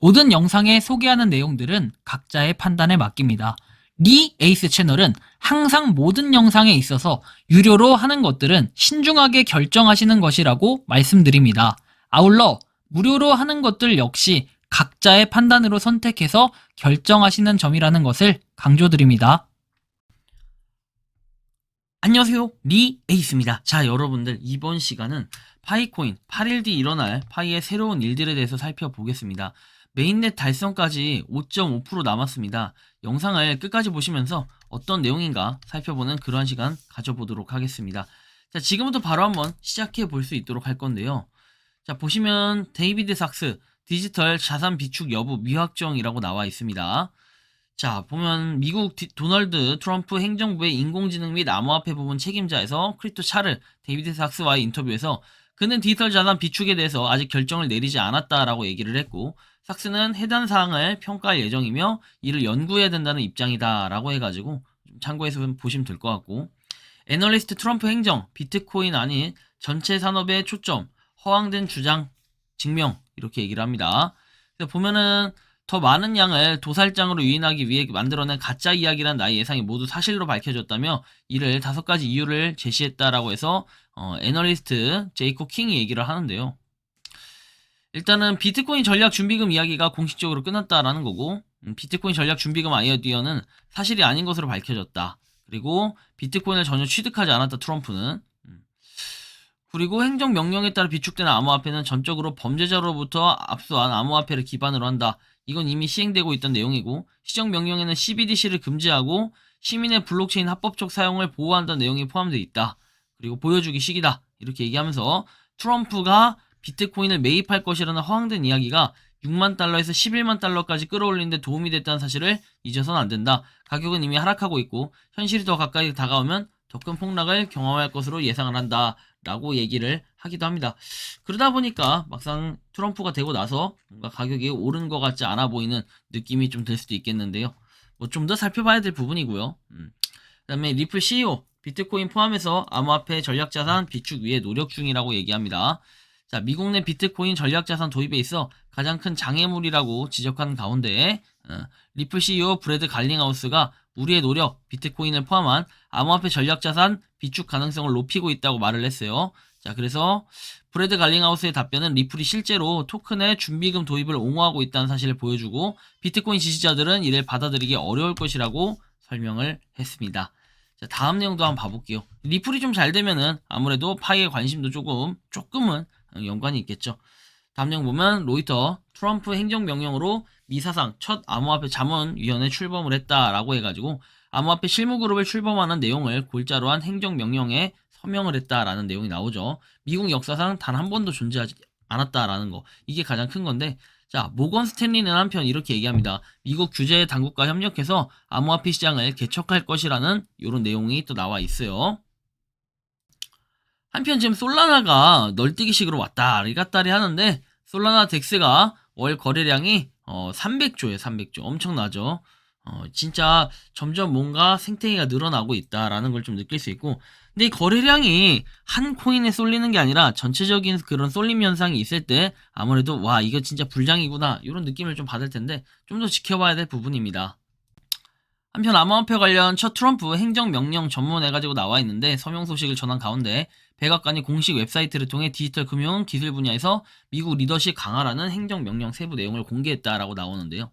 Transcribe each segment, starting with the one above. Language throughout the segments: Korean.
모든 영상에 소개하는 내용들은 각자의 판단에 맡깁니다. 리 에이스 채널은 항상 모든 영상에 있어서 유료로 하는 것들은 신중하게 결정하시는 것이라고 말씀드립니다. 아울러 무료로 하는 것들 역시 각자의 판단으로 선택해서 결정하시는 점이라는 것을 강조드립니다. 안녕하세요, 리 에이스입니다. 자, 여러분들, 이번 시간은 파이코인 8일 뒤 일어날 파이의 새로운 일들에 대해서 살펴보겠습니다. 메인넷 달성까지 5.5% 남았습니다. 영상을 끝까지 보시면서 어떤 내용인가 살펴보는 그러한 시간 가져보도록 하겠습니다. 자, 지금부터 바로 한번 시작해 볼 수 있도록 할 건데요. 자, 보시면 데이비드 삭스 디지털 자산 비축 여부 미확정이라고 나와 있습니다. 자, 보면 미국 도널드 트럼프 행정부의 인공지능 및 암호화폐 부분 책임자에서 크리토 차르 데이비드 삭스와의 인터뷰에서 그는 디지털 자산 비축에 대해서 아직 결정을 내리지 않았다라고 얘기를 했고, 삭스는 해당 사항을 평가할 예정이며 이를 연구해야 된다는 입장이다라고 해가지고 참고해서 보시면 될 것 같고, 애널리스트 트럼프 행정 비트코인 아닌 전체 산업에 초점 허황된 주장 증명 이렇게 얘기를 합니다. 그래서 보면은 더 많은 양을 도살장으로 유인하기 위해 만들어낸 가짜 이야기란 나의 예상이 모두 사실로 밝혀졌다며 이를 5가지 이유를 제시했다라고 해서 애널리스트 제이콥 킹이 얘기를 하는데요. 일단은 비트코인 전략 준비금 이야기가 공식적으로 끝났다라는 거고, 비트코인 전략 준비금 아이디어는 사실이 아닌 것으로 밝혀졌다. 그리고 비트코인을 전혀 취득하지 않았다 트럼프는. 그리고 행정명령에 따라 비축되는 암호화폐는 전적으로 범죄자로부터 압수한 암호화폐를 기반으로 한다. 이건 이미 시행되고 있던 내용이고, 시정명령에는 CBDC를 금지하고 시민의 블록체인 합법적 사용을 보호한다는 내용이 포함되어 있다. 그리고 보여주기 식이다. 이렇게 얘기하면서 트럼프가 비트코인을 매입할 것이라는 허황된 이야기가 6만 달러에서 11만 달러까지 끌어올리는 데 도움이 됐다는 사실을 잊어서는 안 된다. 가격은 이미 하락하고 있고 현실이 더 가까이 다가오면 더 큰 폭락을 경험할 것으로 예상을 한다. 라고 얘기를 하기도 합니다. 그러다 보니까 막상 트럼프가 되고 나서 뭔가 가격이 오른 것 같지 않아 보이는 느낌이 좀 들 수도 있겠는데요. 뭐 좀 더 살펴봐야 될 부분이고요. 그 다음에 리플 CEO 비트코인 포함해서 암호화폐 전략자산 비축 위해 노력 중이라고 얘기합니다. 자, 미국 내 비트코인 전략자산 도입에 있어 가장 큰 장애물이라고 지적한 가운데 리플 CEO 브래드 갈링하우스가 우리의 노력, 비트코인을 포함한 암호화폐 전략자산 비축 가능성을 높이고 있다고 말을 했어요. 자, 그래서 브래드 갈링하우스의 답변은 리플이 실제로 토큰의 준비금 도입을 옹호하고 있다는 사실을 보여주고 비트코인 지지자들은 이를 받아들이기 어려울 것이라고 설명을 했습니다. 자, 다음 내용도 한번 봐볼게요. 리플이 좀 잘 되면은 아무래도 파이의 관심도 조금은 연관이 있겠죠. 다음 내용 보면 로이터 트럼프 행정명령으로 미사상 첫 암호화폐 자문위원회 출범을 했다라고 해가지고 암호화폐 실무그룹을 출범하는 내용을 골자로 한 행정명령에 서명을 했다라는 내용이 나오죠. 미국 역사상 단 한 번도 존재하지 않았다라는 거, 이게 가장 큰 건데, 자, 모건 스탠리는 한편 이렇게 얘기합니다. 미국 규제 당국과 협력해서 암호화폐 시장을 개척할 것이라는 이런 내용이 또 나와 있어요. 한편 지금 솔라나가 널뛰기식으로 왔다리 갔다리 하는데, 솔라나 덱스가 월 거래량이 300조예요. 300조. 엄청나죠. 진짜 점점 뭔가 생태계가 늘어나고 있다라는 걸 좀 느낄 수 있고, 근데 이 거래량이 한 코인에 쏠리는 게 아니라 전체적인 그런 쏠림 현상이 있을 때 아무래도 와, 이거 진짜 불장이구나 이런 느낌을 좀 받을 텐데 좀 더 지켜봐야 될 부분입니다. 한편 암호화폐 관련 첫 트럼프 행정명령 전문해가지고 나와 있는데, 서명 소식을 전한 가운데 백악관이 공식 웹사이트를 통해 디지털 금융 기술 분야에서 미국 리더십 강화라는 행정명령 세부 내용을 공개했다라고 나오는데요.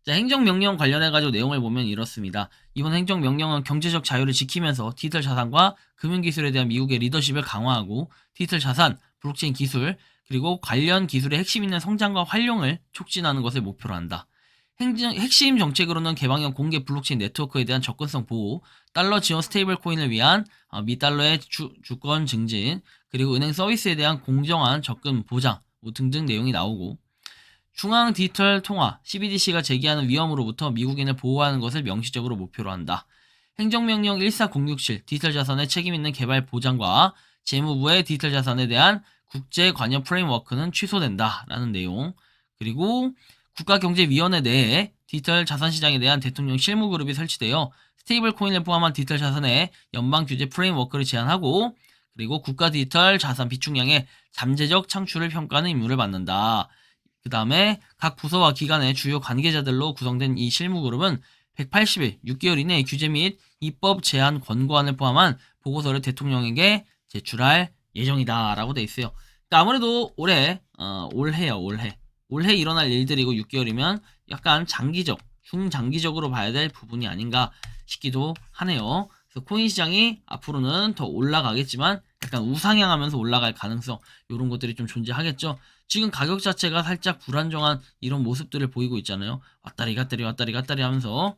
자, 행정명령 관련해가지고 내용을 보면 이렇습니다. 이번 행정명령은 경제적 자유를 지키면서 디지털 자산과 금융기술에 대한 미국의 리더십을 강화하고 디지털 자산, 블록체인 기술, 그리고 관련 기술의 핵심 있는 성장과 활용을 촉진하는 것을 목표로 한다. 핵심 정책으로는 개방형 공개 블록체인 네트워크에 대한 접근성 보호, 달러 지원 스테이블 코인을 위한 미달러의 주권 증진, 그리고 은행 서비스에 대한 공정한 접근 보장 등등 내용이 나오고, 중앙 디지털 통화 CBDC가 제기하는 위험으로부터 미국인을 보호하는 것을 명시적으로 목표로 한다. 행정명령 14067 디지털 자산의 책임있는 개발 보장과 재무부의 디지털 자산에 대한 국제 관여 프레임워크는 취소된다 라는 내용, 그리고 국가경제위원회 내에 디지털 자산시장에 대한 대통령 실무그룹이 설치되어 스테이블 코인을 포함한 디지털 자산의 연방규제 프레임워크를 제안하고, 그리고 국가 디지털 자산 비축량의 잠재적 창출을 평가하는 임무를 받는다. 그 다음에 각 부서와 기관의 주요 관계자들로 구성된 이 실무그룹은 180일, 6개월 이내에 규제 및 입법 제안 권고안을 포함한 보고서를 대통령에게 제출할 예정이다 라고 돼 있어요. 그러니까 아무래도 올해요, 올해 일어날 일들이고 6개월이면 약간 중장기적으로 봐야 될 부분이 아닌가 싶기도 하네요. 그래서 코인 시장이 앞으로는 더 올라가겠지만 약간 우상향하면서 올라갈 가능성 이런 것들이 좀 존재하겠죠. 지금 가격 자체가 살짝 불안정한 이런 모습들을 보이고 있잖아요. 왔다리 갔다리 하면서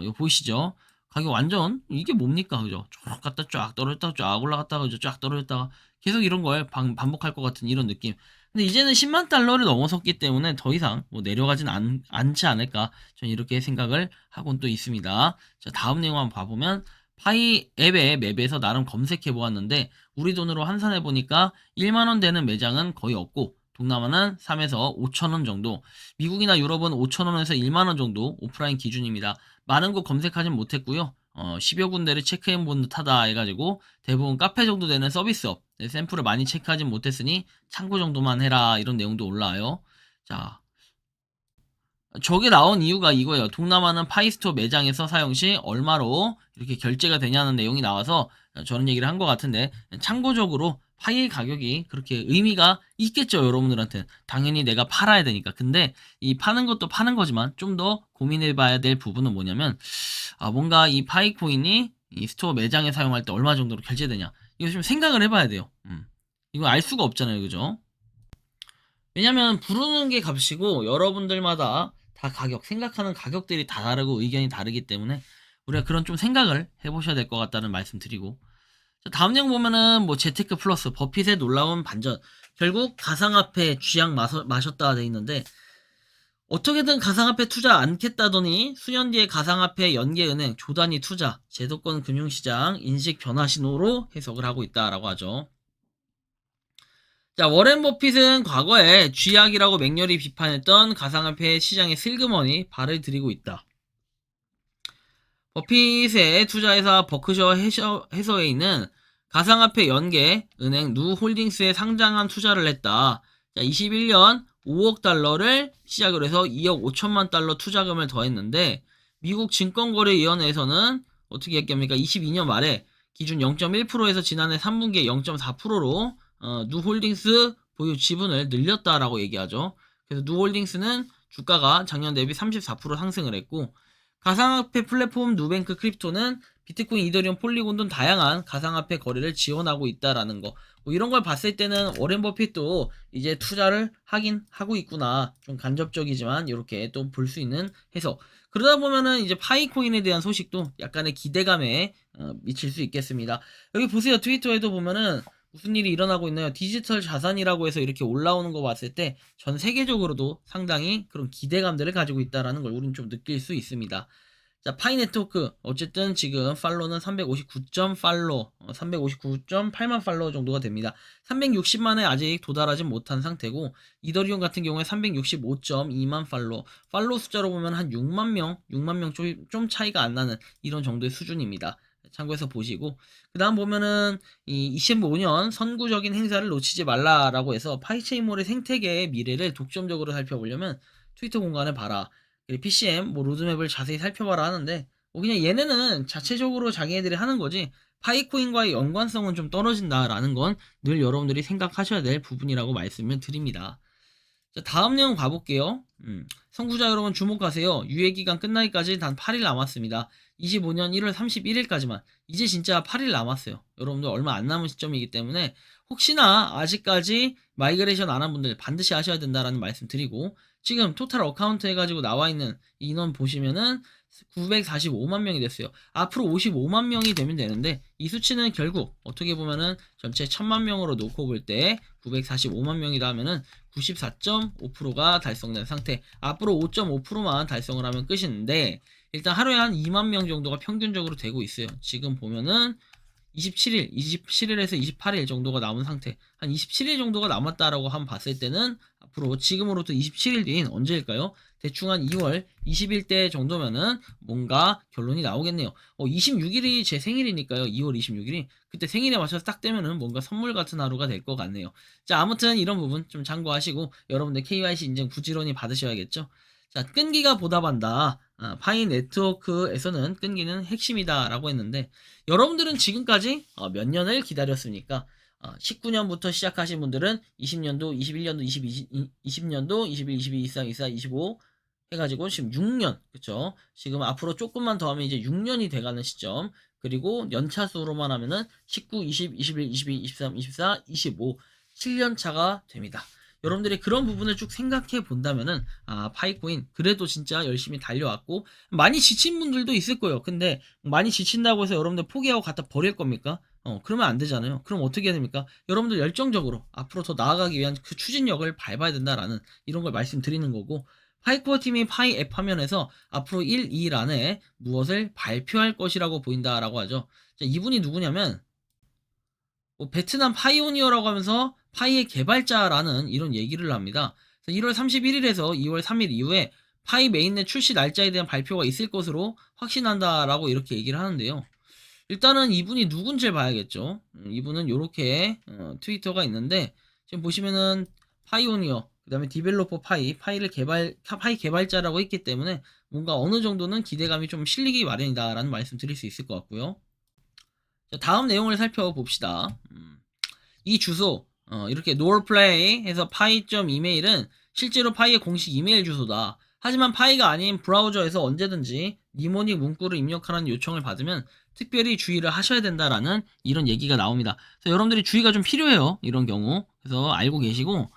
이거 보이시죠? 가격 완전 이게 뭡니까, 그죠? 쫙 갔다 쫙 떨어졌다가 쫙 올라갔다가 그죠? 쫙 떨어졌다가 계속 이런 걸 반복할 것 같은 이런 느낌. 근데 이제는 10만 달러를 넘어섰기 때문에 더 이상 뭐 내려가진 않지 않을까 저는 이렇게 생각을 하곤 또 있습니다. 자, 다음 내용 한번 봐보면 파이 앱의 맵에서 나름 검색해 보았는데 우리 돈으로 환산해 보니까 1만원 되는 매장은 거의 없고 동남아는 3에서 5천원 정도, 미국이나 유럽은 5천원에서 1만원 정도 오프라인 기준입니다. 많은 곳 검색하진 못했고요. 10여 군데를 체크해 본 듯하다 해가지고 대부분 카페 정도 되는 서비스업 샘플을 많이 체크하진 못했으니 참고 정도만 해라 이런 내용도 올라와요. 자, 저게 나온 이유가 이거예요. 동남아는 파이스토어 매장에서 사용 시 얼마로 이렇게 결제가 되냐는 내용이 나와서 저런 얘기를 한 것 같은데 참고적으로 파일 가격이 그렇게 의미가 있겠죠, 여러분들한테는. 당연히 내가 팔아야 되니까. 근데 이 파는 것도 파는 거지만 좀 더 고민해 봐야 될 부분은 뭐냐면 뭔가 이 파이코인이 이 스토어 매장에 사용할 때 얼마 정도로 결제되냐 이거 좀 생각을 해봐야 돼요. 이거 알 수가 없잖아요, 그죠? 왜냐면 부르는 게 값이고 여러분들마다 다 생각하는 가격들이 다 다르고 의견이 다르기 때문에 우리가 그런 좀 생각을 해보셔야 될 것 같다는 말씀 드리고, 자, 다음 내용 보면은 뭐 재테크 플러스 버핏의 놀라운 반전, 결국 가상화폐 쥐약 마셨다 돼 있는데 어떻게든 가상화폐 투자 않겠다더니 수년 뒤에 가상화폐 연계은행 조단위 투자 제도권 금융시장 인식 변화 신호로 해석을 하고 있다라고 하죠. 자, 워렌 버핏은 과거에 쥐약이라고 맹렬히 비판했던 가상화폐 시장에 슬그머니 발을 들이고 있다. 버핏의 투자회사 버크셔 해서에 있는 가상화폐 연계 은행 누홀딩스에 상장한 투자를 했다. 자, 21년 5억 달러를 시작으로 해서 2억 5천만 달러 투자금을 더했는데 미국 증권거래위원회에서는 어떻게 했겠습니까? 22년 말에 기준 0.1%에서 지난해 3분기에 0.4%로 누홀딩스 보유 지분을 늘렸다라고 얘기하죠. 그래서 누홀딩스는 주가가 작년 대비 34% 상승을 했고, 가상화폐 플랫폼 누뱅크 크립토는 비트코인, 이더리움, 폴리곤 등 다양한 가상화폐 거래를 지원하고 있다라는 거. 뭐 이런 걸 봤을 때는 워렌 버핏도 이제 투자를 하긴 하고 있구나. 좀 간접적이지만 이렇게 또 볼 수 있는 해석. 그러다 보면은 이제 파이코인에 대한 소식도 약간의 기대감에 미칠 수 있겠습니다. 여기 보세요. 트위터에도 보면은 무슨 일이 일어나고 있나요? 디지털 자산이라고 해서 이렇게 올라오는 거 봤을 때 전 세계적으로도 상당히 그런 기대감들을 가지고 있다라는 걸 우린 좀 느낄 수 있습니다. 자, 파이 네트워크 어쨌든 지금 팔로는 359.8만 팔로워 정도가 됩니다. 360만에 아직 도달하지 못한 상태고, 이더리움 같은 경우에 365.2만 팔로워 숫자로 보면 한 6만 명 좀 차이가 안 나는 이런 정도의 수준입니다. 참고해서 보시고, 그 다음 보면은 이 25년 선구적인 행사를 놓치지 말라라고 해서 파이체인몰의 생태계의 미래를 독점적으로 살펴보려면 트위터 공간을 봐라, 그리고 PCM 뭐 로드맵을 자세히 살펴봐라 하는데 그냥 얘네는 자체적으로 자기네들이 하는 거지 파이코인과의 연관성은 좀 떨어진다라는 건 늘 여러분들이 생각하셔야 될 부분이라고 말씀을 드립니다. 자, 다음 내용 봐볼게요. 선구자 여러분 주목하세요. 유예기간 끝나기까지 단 8일 남았습니다. 25년 1월 31일까지만. 이제 진짜 8일 남았어요. 여러분들 얼마 안 남은 시점이기 때문에 혹시나 아직까지 마이그레이션 안 한 분들 반드시 하셔야 된다라는 말씀 드리고, 지금 토탈 어카운트 해가지고 나와 있는 인원 보시면은 945만 명이 됐어요. 앞으로 55만 명이 되면 되는데 이 수치는 결국 어떻게 보면은 전체 1000만 명으로 놓고 볼 때 945만 명이다 하면은 94.5%가 달성된 상태. 앞으로 5.5%만 달성을 하면 끝인데 일단 하루에 한 2만 명 정도가 평균적으로 되고 있어요. 지금 보면은 27일에서 28일 정도가 남은 상태, 한 27일 정도가 남았다라고 한번 봤을 때는 앞으로 지금으로부터 27일 뒤인 언제일까요? 대충 한 2월 20일 때 정도면은 뭔가 결론이 나오겠네요. 26일이 제 생일이니까요. 2월 26일이 그때 생일에 맞춰서 딱 되면은 뭔가 선물 같은 하루가 될 것 같네요. 자, 아무튼 이런 부분 좀 참고하시고 여러분들 KYC 인증 부지런히 받으셔야겠죠. 자, 끈기가 보답한다. 파이 네트워크에서는 끈기는 핵심이다라고 했는데 여러분들은 지금까지 몇 년을 기다렸습니까? 19년부터 시작하신 분들은 20년도, 21년도, 20년도, 21, 22, 23, 24, 25 해가지고 지금 6년, 그쵸? 지금 앞으로 조금만 더 하면 이제 6년이 돼가는 시점. 그리고 연차수로만 하면은 19, 20, 21, 22, 23, 24, 25, 7년 차가 됩니다. 여러분들이 그런 부분을 쭉 생각해 본다면은 파이코인 그래도 진짜 열심히 달려왔고 많이 지친 분들도 있을 거예요. 근데 많이 지친다고 해서 여러분들 포기하고 갖다 버릴 겁니까? 그러면 안 되잖아요. 그럼 어떻게 해야 됩니까? 여러분들 열정적으로 앞으로 더 나아가기 위한 그 추진력을 밟아야 된다라는 이런 걸 말씀드리는 거고 파이코어 팀이 파이 앱 화면에서 앞으로 1, 2일 안에 무엇을 발표할 것이라고 보인다라고 하죠. 자, 이분이 누구냐면 베트남 파이오니어라고 하면서 파이의 개발자라는 이런 얘기를 합니다. 1월 31일에서 2월 3일 이후에 파이 메인넷 출시 날짜에 대한 발표가 있을 것으로 확신한다라고 이렇게 얘기를 하는데요. 일단은 이분이 누군지 봐야겠죠. 이분은 이렇게 트위터가 있는데 지금 보시면은 파이오니어, 그 다음에 디벨로퍼 파이 개발자라고 했기 때문에 뭔가 어느 정도는 기대감이 좀 실리기 마련이다라는 말씀 드릴 수 있을 것 같고요. 자, 다음 내용을 살펴봅시다. 이 주소, 이렇게 norplay 해서 파이.이메일은 실제로 파이의 공식 이메일 주소다. 하지만 파이가 아닌 브라우저에서 언제든지 니모닉 문구를 입력하라는 요청을 받으면 특별히 주의를 하셔야 된다라는 이런 얘기가 나옵니다. 그래서 여러분들이 주의가 좀 필요해요. 이런 경우. 그래서 알고 계시고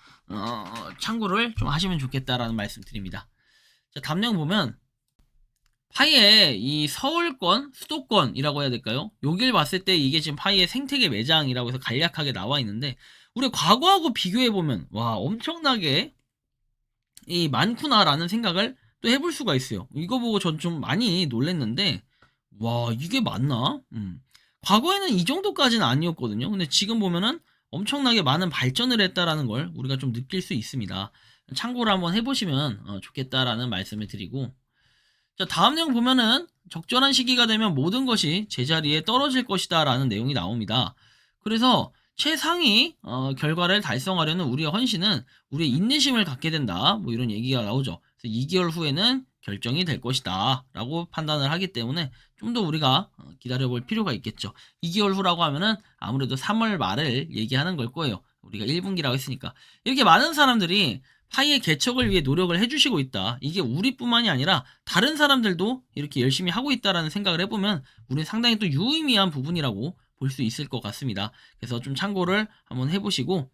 참고를 좀 하시면 좋겠다라는 말씀 드립니다. 자, 다음 내용 보면 파이의 이 서울권, 수도권이라고 해야 될까요? 여길 봤을 때 이게 지금 파이의 생태계 매장이라고 해서 간략하게 나와 있는데 우리 과거하고 비교해보면 와 엄청나게 이 많구나라는 생각을 또 해볼 수가 있어요. 이거 보고 전 좀 많이 놀랬는데 와 이게 맞나? 과거에는 이 정도까지는 아니었거든요. 근데 지금 보면은 엄청나게 많은 발전을 했다라는 걸 우리가 좀 느낄 수 있습니다. 참고를 한번 해보시면 좋겠다라는 말씀을 드리고 자, 다음 내용 보면은 적절한 시기가 되면 모든 것이 제자리에 떨어질 것이다 라는 내용이 나옵니다. 그래서 최상위 결과를 달성하려는 우리의 헌신은 우리의 인내심을 갖게 된다. 뭐 이런 얘기가 나오죠. 그래서 2개월 후에는 결정이 될 것이다 라고 판단을 하기 때문에 좀 더 우리가 기다려볼 필요가 있겠죠. 2개월 후라고 하면은 아무래도 3월 말을 얘기하는 걸 거예요. 우리가 1분기라고 했으니까. 이렇게 많은 사람들이 파이의 개척을 위해 노력을 해주시고 있다. 이게 우리뿐만이 아니라 다른 사람들도 이렇게 열심히 하고 있다라는 생각을 해보면 우리는 상당히 또 유의미한 부분이라고 볼 수 있을 것 같습니다. 그래서 좀 참고를 한번 해보시고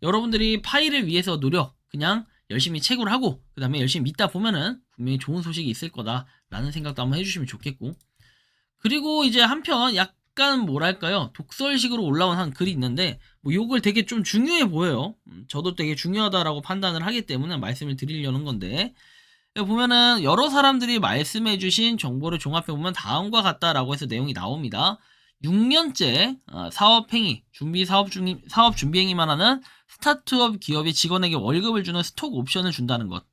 여러분들이 파이를 위해서 노력 그냥 열심히 채굴 하고 그 다음에 열심히 믿다 보면은 분명히 좋은 소식이 있을 거다라는 생각도 한번 해주시면 좋겠고 그리고 이제 한편 약간 뭐랄까요 독설식으로 올라온 한 글이 있는데 뭐 요걸 되게 좀 중요해 보여요. 저도 되게 중요하다라고 판단을 하기 때문에 말씀을 드리려는 건데 보면은 여러 사람들이 말씀해 주신 정보를 종합해 보면 다음과 같다라고 해서 내용이 나옵니다. 6년째 사업행위, 사업 준비행위만 하는 스타트업 기업이 직원에게 월급을 주는 스톡 옵션을 준다는 것.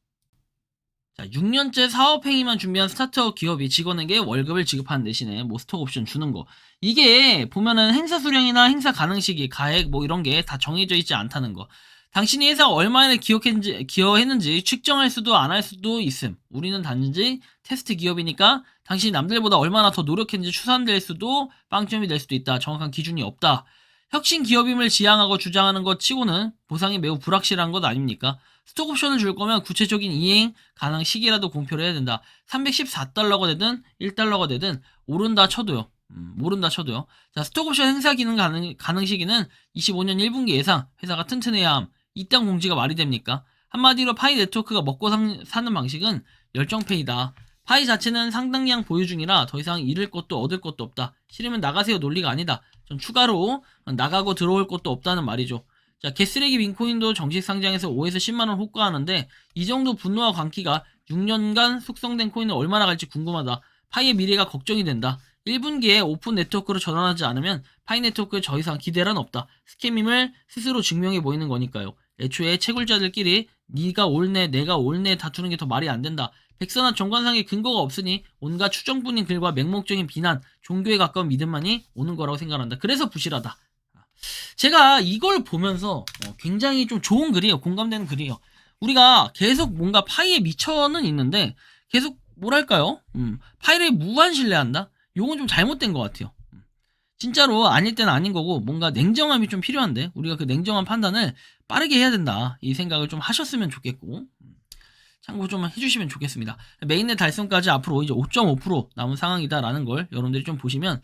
자, 6년째 사업행위만 준비한 스타트업 기업이 직원에게 월급을 지급하는 대신에 뭐 스톡 옵션 주는 거. 이게 보면은 행사 수령이나 행사 가능 시기, 가액 뭐 이런 게 다 정해져 있지 않다는 거. 당신이 회사가 얼마나 기여했는지 측정할 수도 안 할 수도 있음. 우리는 단지 테스트 기업이니까 당신이 남들보다 얼마나 더 노력했는지 추산될 수도 빵점이 될 수도 있다. 정확한 기준이 없다. 혁신 기업임을 지향하고 주장하는 것 치고는 보상이 매우 불확실한 것 아닙니까? 스톡 옵션을 줄 거면 구체적인 이행 가능 시기라도 공표를 해야 된다. 314달러가 되든 1달러가 되든 오른다 쳐도요. 모른다 쳐도요. 자, 스톡 옵션 행사 기능 가능 시기는 25년 1분기 예상 회사가 튼튼해야 함. 이땅 공지가 말이 됩니까? 한마디로 파이 네트워크가 먹고 사는 방식은 열정페이다. 파이 자체는 상당량 보유 중이라 더 이상 잃을 것도 얻을 것도 없다. 싫으면 나가세요 논리가 아니다. 전 추가로 나가고 들어올 것도 없다는 말이죠. 자, 개쓰레기 빈코인도 정식 상장해서 5에서 10만원 호가하는데 이 정도 분노와 광기가 6년간 숙성된 코인을 얼마나 갈지 궁금하다. 파이의 미래가 걱정이 된다. 1분기에 오픈 네트워크로 전환하지 않으면 파이 네트워크에 더 이상 기대란 없다. 스캠임을 스스로 증명해 보이는 거니까요. 애초에 채굴자들끼리 네가 옳네 내가 옳네 다투는 게 더 말이 안 된다. 백선한 정관상의 근거가 없으니 온갖 추정뿐인 글과 맹목적인 비난, 종교에 가까운 믿음만이 오는 거라고 생각한다. 그래서 부실하다. 제가 이걸 보면서 굉장히 좀 좋은 글이에요. 공감되는 글이에요. 우리가 계속 뭔가 파이에 미쳐는 있는데 계속 뭐랄까요? 파이를 무한 신뢰한다? 요건 좀 잘못된 것 같아요. 진짜로 아닐 때는 아닌 거고 뭔가 냉정함이 좀 필요한데 우리가 그 냉정한 판단을 빠르게 해야 된다. 이 생각을 좀 하셨으면 좋겠고 참고 좀 해주시면 좋겠습니다. 메인넷 달성까지 앞으로 이제 5.5% 남은 상황이다라는 걸 여러분들이 좀 보시면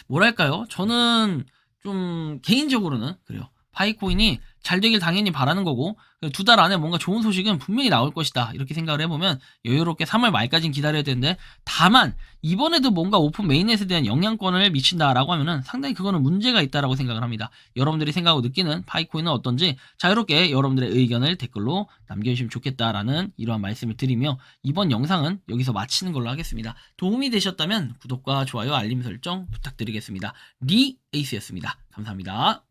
뭐랄까요? 저는 좀 개인적으로는 그래요. 파이코인이 잘 되길 당연히 바라는 거고 2달 안에 뭔가 좋은 소식은 분명히 나올 것이다. 이렇게 생각을 해보면 여유롭게 3월 말까지는 기다려야 되는데 다만 이번에도 뭔가 오픈 메인넷에 대한 영향권을 미친다라고 하면은 상당히 그거는 문제가 있다라고 생각을 합니다. 여러분들이 생각하고 느끼는 파이코인은 어떤지 자유롭게 여러분들의 의견을 댓글로 남겨주시면 좋겠다라는 이러한 말씀을 드리며 이번 영상은 여기서 마치는 걸로 하겠습니다. 도움이 되셨다면 구독과 좋아요 알림 설정 부탁드리겠습니다. 리 에이스였습니다. 감사합니다.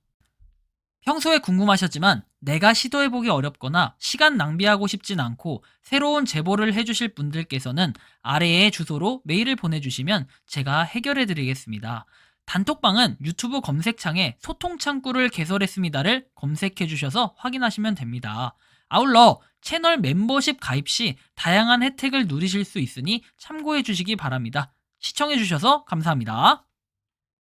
평소에 궁금하셨지만 내가 시도해보기 어렵거나 시간 낭비하고 싶진 않고 새로운 제보를 해주실 분들께서는 아래의 주소로 메일을 보내주시면 제가 해결해드리겠습니다. 단톡방은 유튜브 검색창에 소통창구를 개설했습니다를 검색해주셔서 확인하시면 됩니다. 아울러 채널 멤버십 가입 시 다양한 혜택을 누리실 수 있으니 참고해주시기 바랍니다. 시청해주셔서 감사합니다.